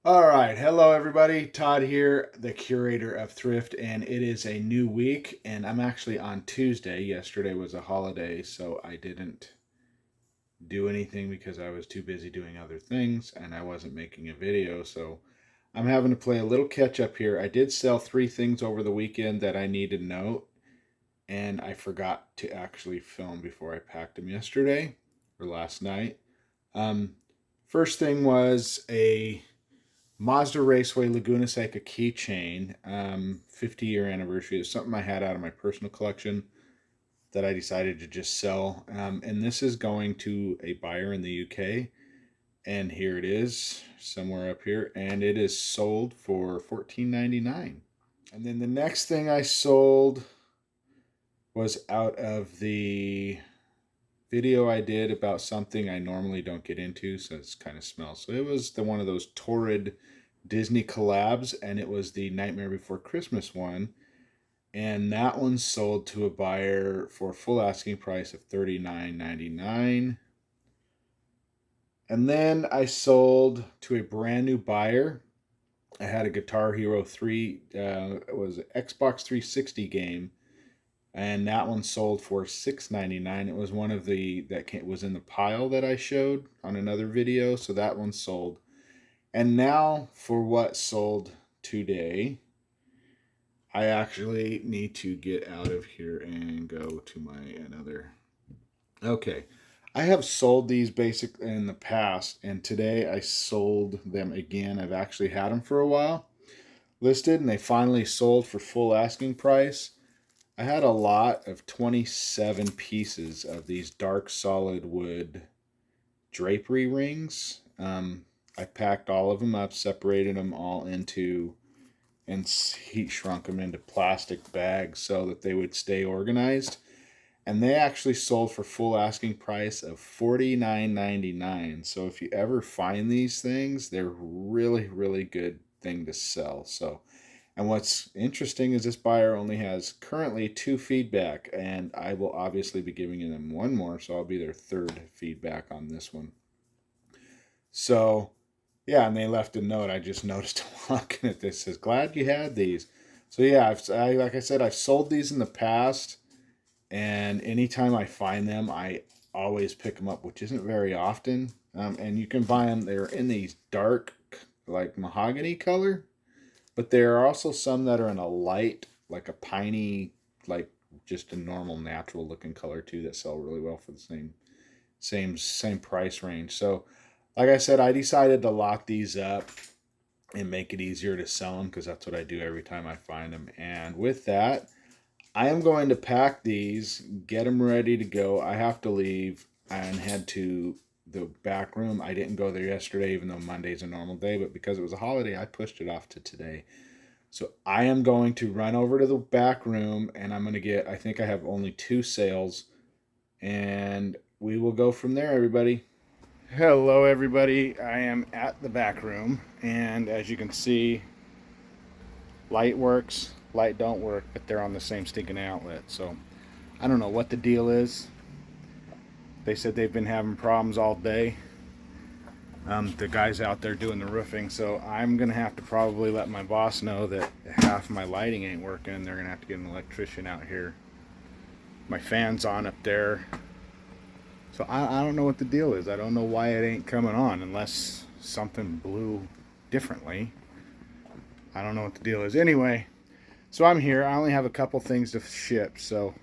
All right, hello everybody. Todd here, the curator of Thrift, and it is a new week, and I'm actually on Tuesday. Yesterday was a holiday, so I didn't do anything because I was too busy doing other things and I wasn't making a video, so I'm having to play a little catch up here. I did sell 3 things over the weekend that I needed to note, and I forgot to actually film before I packed them yesterday or last night. Um, First thing was a Mazda Raceway Laguna Seca keychain, 50-year anniversary. It's something I had out of my personal collection that I decided to just sell. And this is going to a buyer in the UK. And here it is, somewhere up here. And it is sold for $14.99. And then the next thing I sold was out of the video I did about something I normally don't get into, so it's kind of smells. So it was one of those torrid Disney collabs, and it was the Nightmare Before Christmas one, and that one sold to a buyer for a full asking price of $39.99. And then I sold to a brand new buyer. I had a Guitar Hero 3, it was an Xbox 360 game, and that one sold for $6.99. It was one of the was in the pile that I showed on another video, so that one sold. And now for what sold today, I actually need to get out of here and go to my another. Okay, I have sold these basically in the past, and today I sold them again. I've actually had them for a while listed, and they finally sold for full asking price. I had a lot of 27 pieces of these dark solid wood drapery rings. I packed all of them up, separated them all into, and heat shrunk them into plastic bags so that they would stay organized. And they actually sold for full asking price of $49.99. So if you ever find these things, they're really, really good thing to sell. So, and what's interesting is this buyer only has currently 2 feedback, and I will obviously be giving them one more, so I'll be their 3rd feedback on this one. So, yeah, and they left a note. I just noticed looking at this. Says, glad you had these. So, yeah, like I said, I've sold these in the past, and anytime I find them, I always pick them up, which isn't very often. And you can buy them. They're in these dark, like mahogany color. But there are also some that are in a light, like a piney, like just a normal natural looking color too, that sell really well for the same price range. So, like I said, I decided to lock these up and make it easier to sell them because that's what I do every time I find them. And with that, I am going to pack these, get them ready to go. I have to leave and head to the back room. I didn't go there yesterday, even though Monday's a normal day, but because it was a holiday, I pushed it off to today. So I am going to run over to the back room, and I'm going to get, I think I have only 2 sales, and we will go from there, everybody. Hello, everybody. I am at the back room, and as you can see, light works, light don't work, but they're on the same stinking outlet. So I don't know what the deal is. They said they've been having problems all day. The guys out there doing the roofing, so I'm gonna have to probably let my boss know that half my lighting ain't working. They're gonna have to get an electrician out here. My fan's on up there, so I don't know what the deal is. I don't know why it ain't coming on unless something blew differently. I don't know what the deal is. Anyway, so I'm here. I only have a couple things to ship, so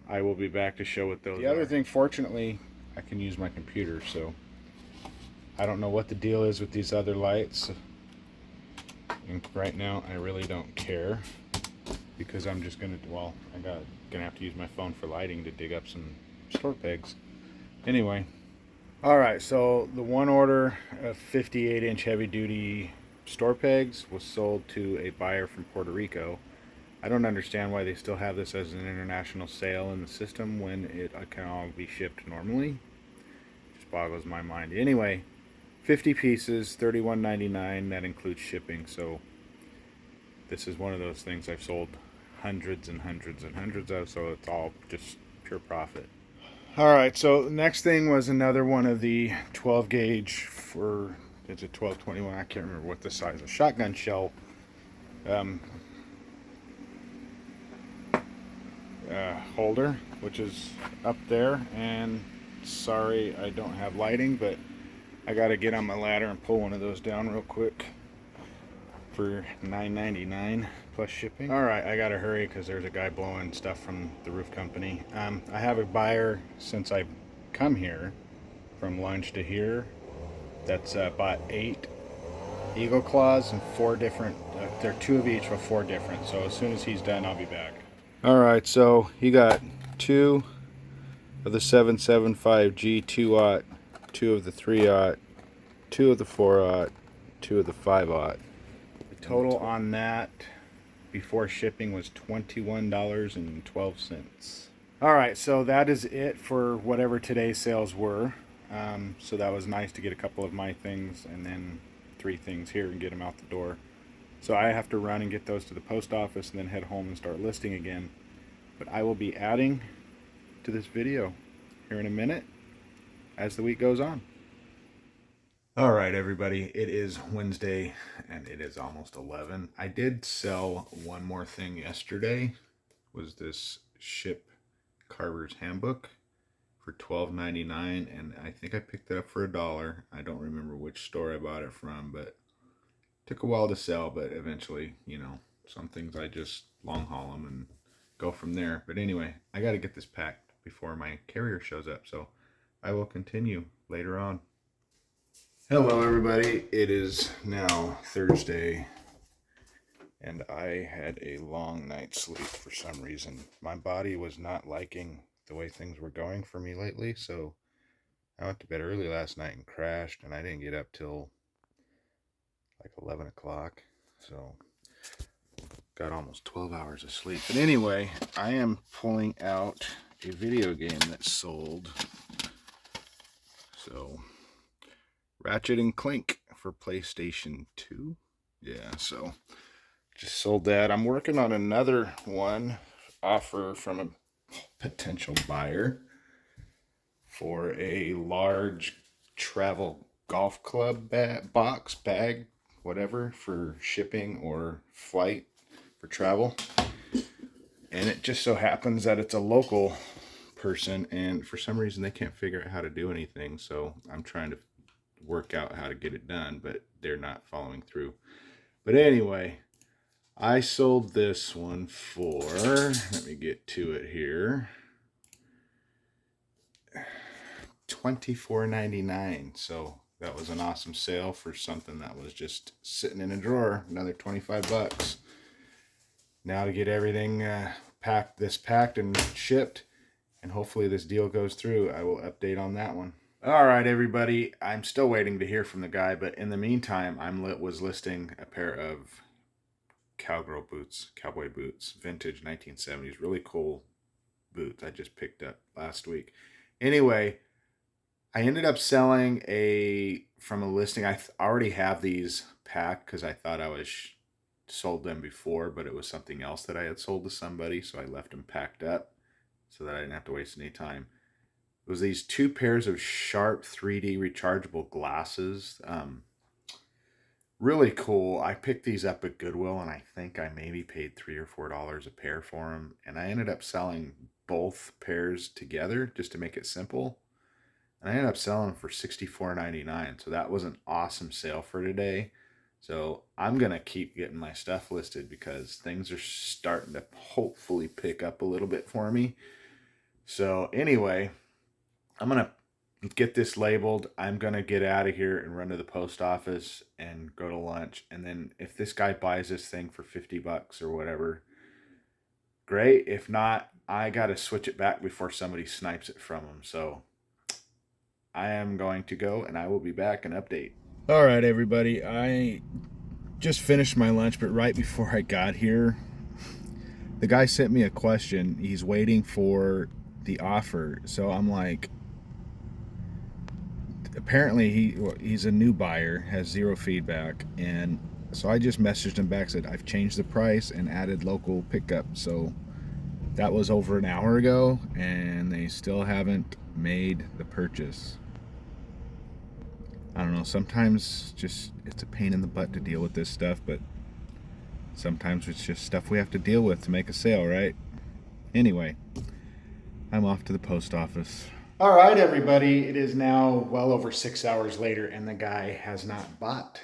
I will be back to show what those are. The other thing, fortunately, I can use my computer, so I don't know what the deal is with these other lights. And right now, I really don't care because I'm just gonna, well, gonna have to use my phone for lighting to dig up some store pegs. Anyway, all right. So the one order of 58-inch heavy-duty store pegs was sold to a buyer from Puerto Rico. I don't understand why they still have this as an international sale in the system when it can all be shipped normally. It just boggles my mind. Anyway, 50 pieces, $31.99. That includes shipping. So this is one of those things I've sold hundreds and hundreds and hundreds of, so it's all just pure profit. All right, so the next thing was another one of the 12 gauge for It's a 1221. I can't remember what the size of shotgun shell um, holder, which is up there. And sorry I don't have lighting, but I got to get on my ladder and pull one of those down real quick for $9.99 plus shipping. All right, I gotta hurry because there's a guy blowing stuff from the roof company. I have a buyer since I've come here from lunch to here that's bought 8 Eagle Claws and 4 different, they're 2 of each with 4 different. So as soon as he's done, I'll be back. All right, so he got 2 of the 775G 2/0, 2 of the 3/0, 2 of the 4/0, 2 of the 5/0. The total on that before shipping was $21.12. All right, so that is it for whatever today's sales were. So that was nice to get a couple of my things and then 3 things here and get them out the door. So I have to run and get those to the post office and then head home and start listing again. But I will be adding to this video here in a minute as the week goes on. All right, everybody, it is Wednesday and it is almost 11. I did sell one more thing yesterday, was this Ship Carver's Handbook for $12.99, and I think I picked it up for $1. I don't remember which store I bought it from, but it took a while to sell, but eventually, you know, some things I just long haul them and go from there. But anyway, I got to get this packed before my carrier shows up, so I will continue later on. Hello everybody, it is now Thursday and I had a long night's sleep for some reason. My body was not liking the way things were going for me lately, so I went to bed early last night and crashed, and I didn't get up till like 11 o'clock, so got almost 12 hours of sleep. But anyway, I am pulling out a video game that sold. So Ratchet and Clank for PlayStation 2. Yeah, so just sold that. I'm working on another one, offer from a potential buyer for a large travel golf club box, bag, whatever, for shipping or flight for travel. And it just so happens that it's a local person, and for some reason they can't figure out how to do anything, so I'm trying to work out how to get it done, but they're not following through. But anyway, I sold this one for, let me get to it here, $24.99. So that was an awesome sale for something that was just sitting in a drawer. Another 25 bucks. Now to get everything packed and shipped, and hopefully this deal goes through. I will update on that one. All right, everybody, I'm still waiting to hear from the guy, but in the meantime, was listing a pair of cowboy boots, vintage 1970s, really cool boots I just picked up last week. Anyway, I ended up selling from a listing. I already have these packed because I thought I was sold them before, but it was something else that I had sold to somebody, so I left them packed up so that I didn't have to waste any time. It was these 2 pairs of sharp 3D rechargeable glasses. Really cool. I picked these up at Goodwill, and I think I maybe paid $3 or $4 a pair for them. And I ended up selling both pairs together just to make it simple. And I ended up selling them for $64.99. So that was an awesome sale for today. So I'm going to keep getting my stuff listed because things are starting to hopefully pick up a little bit for me. So anyway, I'm going to get this labeled. I'm going to get out of here and run to the post office and go to lunch. And then if this guy buys this thing for 50 bucks or whatever, great. If not, I got to switch it back before somebody snipes it from him. So I am going to go, and I will be back and update. All right, everybody. I just finished my lunch, but right before I got here, the guy sent me a question. He's waiting for the offer. So I'm like, apparently he's a new buyer, has 0 feedback, and so I just messaged him back, said I've changed the price and added local pickup. So that was over an hour ago, and they still haven't made the purchase. I don't know, sometimes just it's a pain in the butt to deal with this stuff, but sometimes it's just stuff we have to deal with to make a sale, right? Anyway, I'm off to the post office. All right, everybody. It is now well over 6 hours later, and the guy has not bought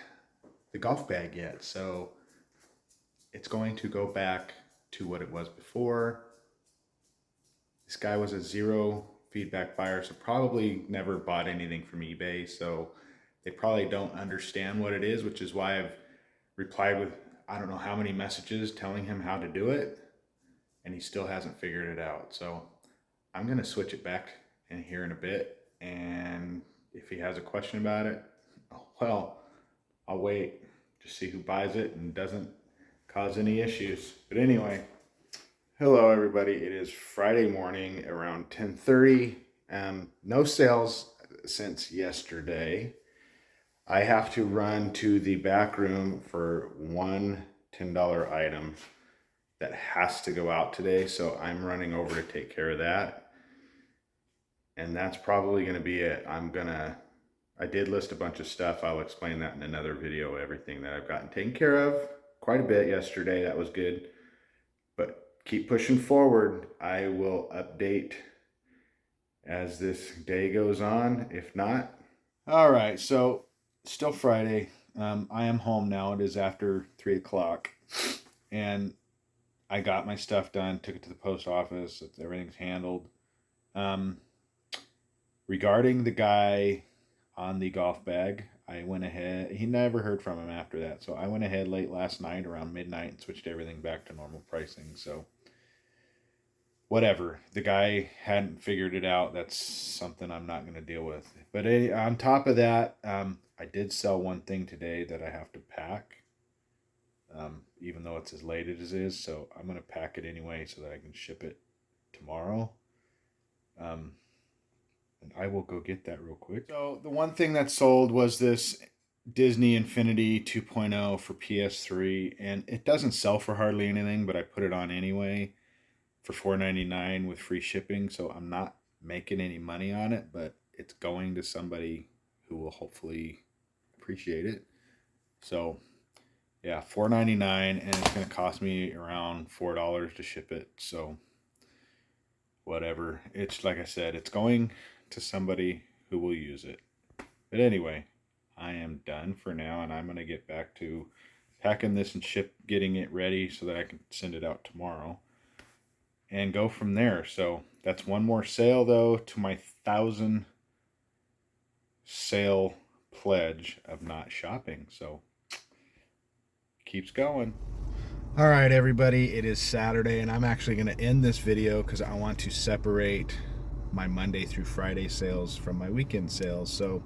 the golf bag yet. So it's going to go back to what it was before. This guy was a zero feedback buyer, so probably never bought anything from eBay. So they probably don't understand what it is, which is why I've replied with I don't know how many messages telling him how to do it, and he still hasn't figured it out. So I'm going to switch it back in here in a bit, and if he has a question about it, well, I'll wait to see who buys it and doesn't cause any issues. But anyway, hello everybody. It is Friday morning around 10:30. No sales since yesterday. I have to run to the back room for one $10 item that has to go out today, so I'm running over to take care of that. And that's probably going to be it. I did list a bunch of stuff. I'll explain that in another video, everything that I've gotten taken care of. Quite a bit yesterday. That was good. But keep pushing forward. I will update as this day goes on. If not. All right. So still Friday. I am home now. It is after 3 o'clock. And I got my stuff done. Took it to the post office. Everything's handled. Regarding the guy on the golf bag, I went ahead. He never heard from him after that. So I went ahead late last night around midnight and switched everything back to normal pricing. So whatever. The guy hadn't figured it out. That's something I'm not going to deal with. But on top of that, I did sell one thing today that I have to pack, even though it's as late as it is. So I'm going to pack it anyway so that I can ship it tomorrow. And I will go get that real quick. So the one thing that sold was this Disney Infinity 2.0 for PS3, and it doesn't sell for hardly anything, but I put it on anyway for $4.99 with free shipping. So I'm not making any money on it, but it's going to somebody who will hopefully appreciate it. So yeah, $4.99, and it's going to cost me around $4 to ship it. So whatever. It's like I said, it's going to somebody who will use it. But anyway, I am done for now, and I'm going to get back to packing this and getting it ready so that I can send it out tomorrow and go from there. So that's one more sale though to my 1,000 sale pledge of not shopping. So keeps going. All right, everybody, it is Saturday, and I'm actually going to end this video because I want to separate my Monday through Friday sales from my weekend sales. So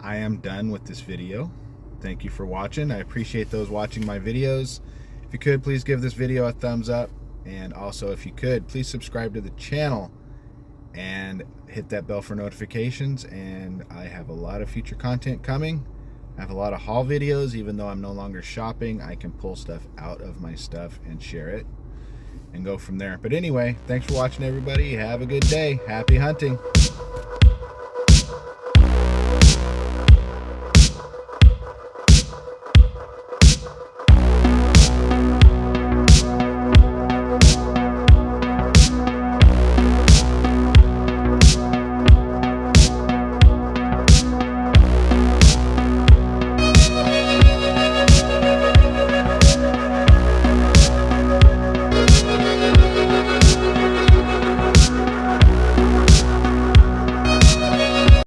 I am done with this video. Thank you for watching. I appreciate those watching my videos. If you could, please give this video a thumbs up. And also, if you could, please subscribe to the channel and hit that bell for notifications. And I have a lot of future content coming. I have a lot of haul videos. Even though I'm no longer shopping, I can pull stuff out of my stuff and share it and go from there. But anyway, thanks for watching, everybody. Have a good day. Happy hunting.